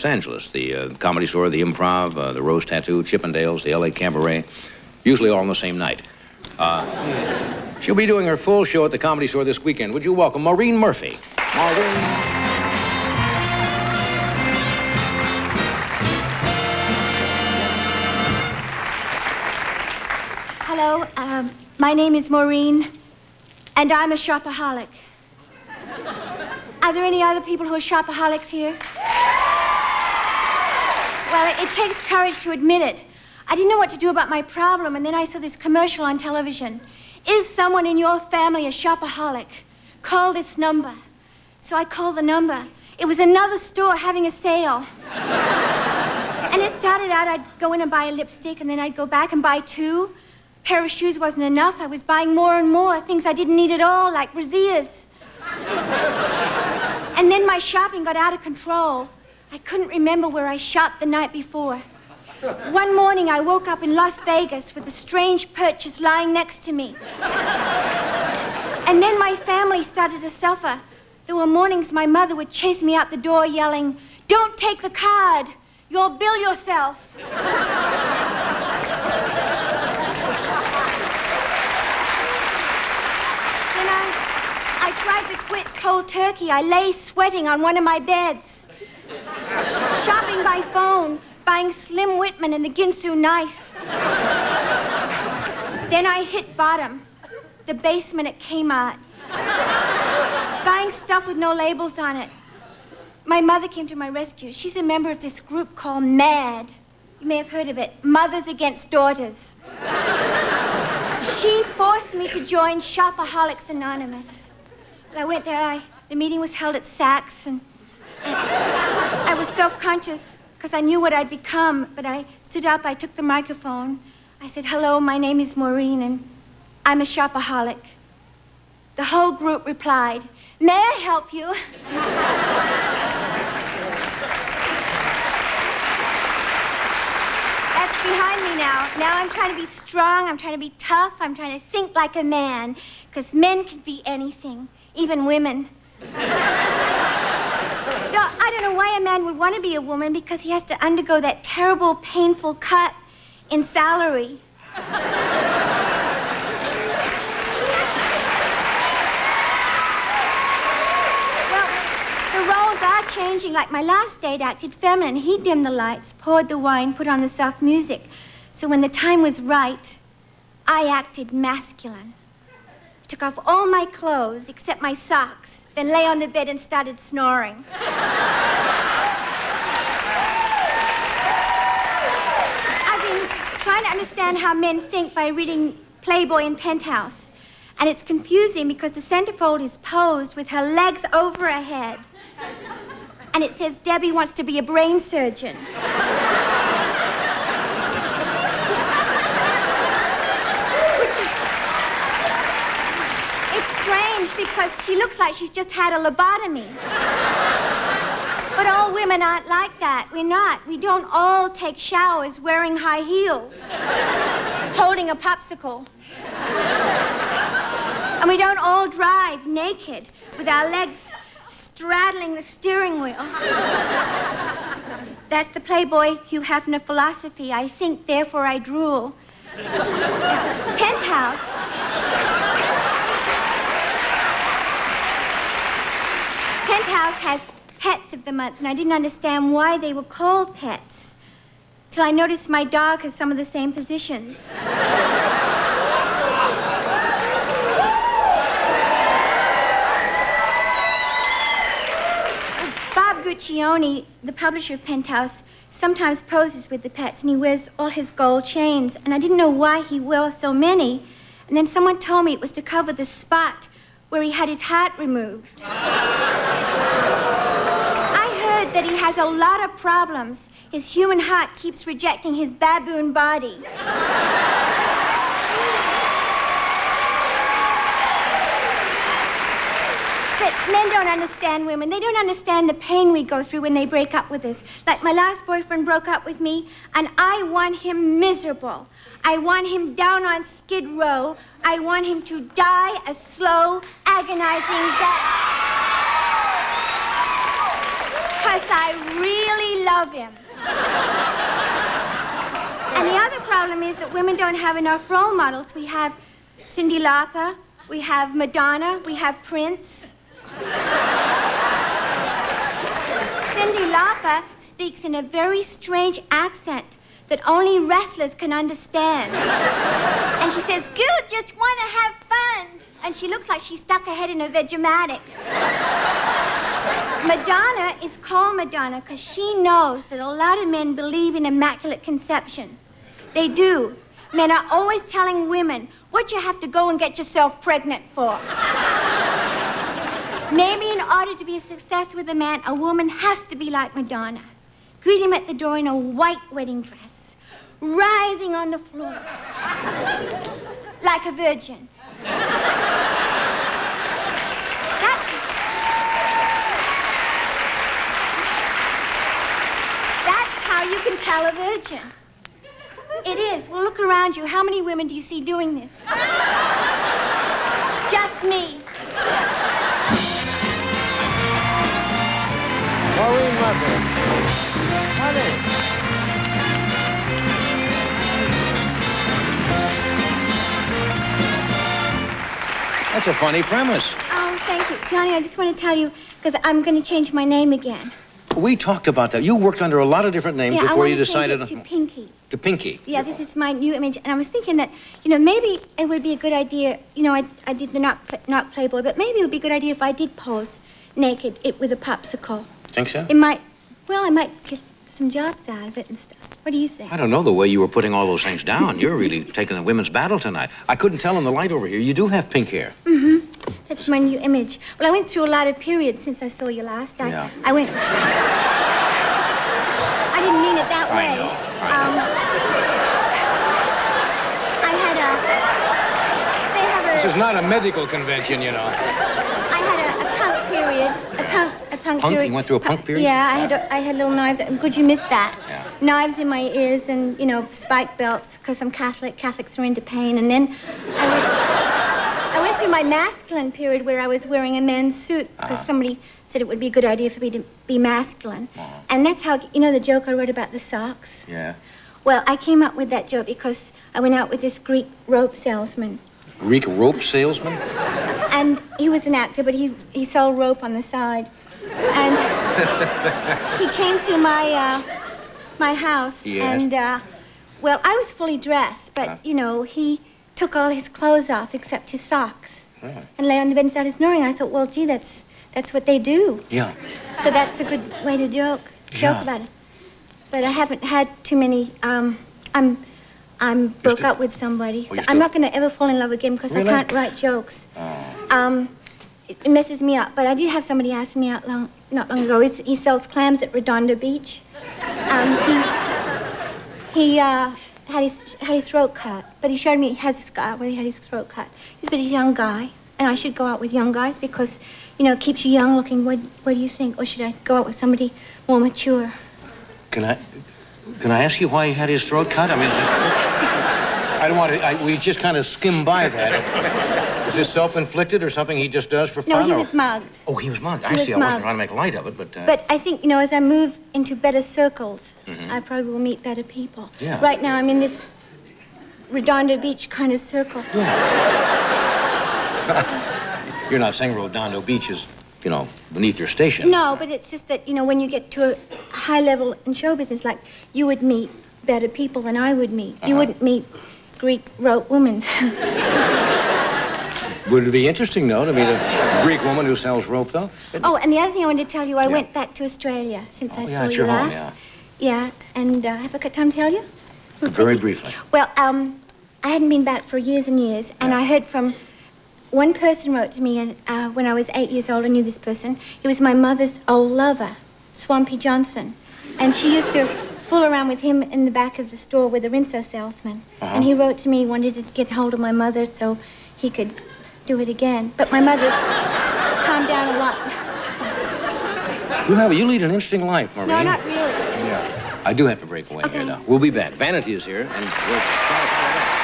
Los Angeles, the Comedy Store, the Improv, the Rose Tattoo, Chippendales, the LA Cabaret, usually all on the same night. She'll be doing her full show at the Comedy Store this weekend. Would you welcome Maureen Murphy? Maureen. Hello, my name is Maureen, and I'm a shopaholic. Are there any other people who are shopaholics here? Well, it takes courage to admit it. I didn't know what to do about my problem, and then I saw this commercial on television. Is someone in your family a shopaholic? Call this number. So I called the number. It was another store having a sale. And it started out, I'd go in and buy a lipstick, and then I'd go back and buy two. A pair of shoes wasn't enough. I was buying more and more, things I didn't need at all, like brassieres. And then my shopping got out of control. I couldn't remember where I shopped the night before. One morning, I woke up in Las Vegas with a strange purchase lying next to me. And then my family started to suffer. There were mornings my mother would chase me out the door yelling, "Don't take the card. You'll bill yourself." Then I tried to quit cold turkey. I lay sweating on one of my beds. Shopping by phone, buying Slim Whitman and the Ginsu knife. Then I hit bottom, the basement at Kmart. Buying stuff with no labels on it. My mother came to my rescue. She's a member of this group called MAD. You may have heard of it, Mothers Against Daughters. She forced me to join Shopaholics Anonymous. I went there, the meeting was held at Saks, and I was self-conscious because I knew what I'd become, but I stood up, I took the microphone. I said, "Hello, my name is Maureen, and I'm a shopaholic." The whole group replied, "May I help you?" That's behind me now. Now I'm trying to be strong, I'm trying to be tough, I'm trying to think like a man, because men can be anything, even women. I don't know why a man would want to be a woman, because he has to undergo that terrible, painful cut in salary. Well, the roles are changing. Like my last date acted feminine. He dimmed the lights, poured the wine, put on the soft music. So when the time was right, I acted masculine. Took off all my clothes except my socks, then lay on the bed and started snoring. I've been trying to understand how men think by reading Playboy and Penthouse. And it's confusing because the centerfold is posed with her legs over her head. And it says Debbie wants to be a brain surgeon. Strange, because she looks like she's just had a lobotomy. But all women aren't like that. We're not. We don't all take showers wearing high heels, holding a popsicle. And we don't all drive naked with our legs straddling the steering wheel. That's the Playboy Hugh Hefner philosophy. I think, therefore I drool. Penthouse. Penthouse has Pets of the Month, and I didn't understand why they were called pets, till I noticed my dog has some of the same positions. Bob Guccione, the publisher of Penthouse, sometimes poses with the pets, and he wears all his gold chains, and I didn't know why he wore so many, and then someone told me it was to cover the spot where he had his heart removed. I heard that he has a lot of problems. His human heart keeps rejecting his baboon body. But men don't understand women. They don't understand the pain we go through when they break up with us. Like my last boyfriend broke up with me, and I want him miserable. I want him down on Skid Row. I want him to die a slow, agonizing death. Because I really love him. And the other problem is that women don't have enough role models. We have Cyndi Lauper, we have Madonna, we have Prince. Cyndi Lauper speaks in a very strange accent that only wrestlers can understand. And she says, "Girls just want to have fun." And she looks like she stuck her head in a Vegematic. Madonna is called Madonna because she knows that a lot of men believe in immaculate conception. They do. Men are always telling women what you have to go and get yourself pregnant for. Maybe in order to be a success with a man, a woman has to be like Madonna. Greet him at the door in a white wedding dress, writhing on the floor, like a virgin. That's how you can tell a virgin. It is. Well, look around you. How many women do you see doing this? Just me. Maureen Murphy. Honey. That's a funny premise. Oh, thank you. Johnny, I just want to tell you, because I'm going to change my name again. We talked about that. You worked under a lot of different names before you decided I want to change it to Pinky. To Pinky. Yeah, this is my new image. And I was thinking that, maybe it would be a good idea. I did not Playboy, but maybe it would be a good idea if I did pose naked with a popsicle. Think so? I might get some jobs out of it and stuff. What do you think? I don't know the way you were putting all those things down. You're really taking the women's battle tonight. I couldn't tell in the light over here. You do have pink hair. Mm-hmm. That's my new image. Well, I went through a lot of periods since I saw you last. Yeah. I didn't mean it that way. I know. This is not a medical convention, you know. I had a punk period. A punk period. You went through a punk period? Yeah, I had little knives. Could you miss that? Yeah. Knives in my ears and, spike belts because I'm Catholic. Catholics are into pain. And then I went through my masculine period where I was wearing a men's suit because somebody said it would be a good idea for me to be masculine. And that's how, the joke I wrote about the socks? Yeah. Well, I came up with that joke because I went out with this Greek rope salesman. Greek rope salesman? And he was an actor, but he sold rope on the side. And he came to my house. Yes. And, I was fully dressed, but, he took all his clothes off except his socks. Really? And lay on the bed and started snoring. I thought, well, gee, that's what they do. Yeah. So that's a good way to joke about it. But I haven't had too many, I'm broke up with somebody. So I'm not going to ever fall in love again because Really? I can't write jokes. Oh. It messes me up. But I did have somebody ask me out not long ago. He sells clams at Redondo Beach. He had his throat cut, but he showed me he has a scar where he had his throat cut. But he's a young guy, and I should go out with young guys because, it keeps you young looking. What do you think? Or should I go out with somebody more mature? Can I ask you why he had his throat cut? I mean, I don't want to. We just kind of skim by that. Is this self-inflicted or something he just does for fun? No, he was mugged. Oh, he was mugged. I He see. was I wasn't mugged. trying to make light of it, but. But I think, as I move into better circles, I probably will meet better people. Yeah. Right now, I'm in this Redondo Beach kind of circle. You're not saying Redondo Beach is, beneath your station. No, but it's just that, when you get to a high level in show business, like, you would meet better people than I would meet. You wouldn't meet Greek rope women. Would it be interesting, though, to meet a Greek woman who sells rope, though? Oh, and the other thing I wanted to tell you, I went back to Australia since I saw it's you your home, last. Yeah, and have I got time to tell you? Very briefly. Well, I hadn't been back for years and years, and I heard from one person wrote to me, and when I was 8 years old, I knew this person. He was my mother's old lover, Swampy Johnson, and she used to fool around with him in the back of the store with a rinso salesman. And he wrote to me, wanted to get hold of my mother so he could do it again. But my mother's calmed down a lot. You lead an interesting life, Maureen. No, not really. Yeah. I do have to break away here now. We'll be back. Vanity is here, and we'll...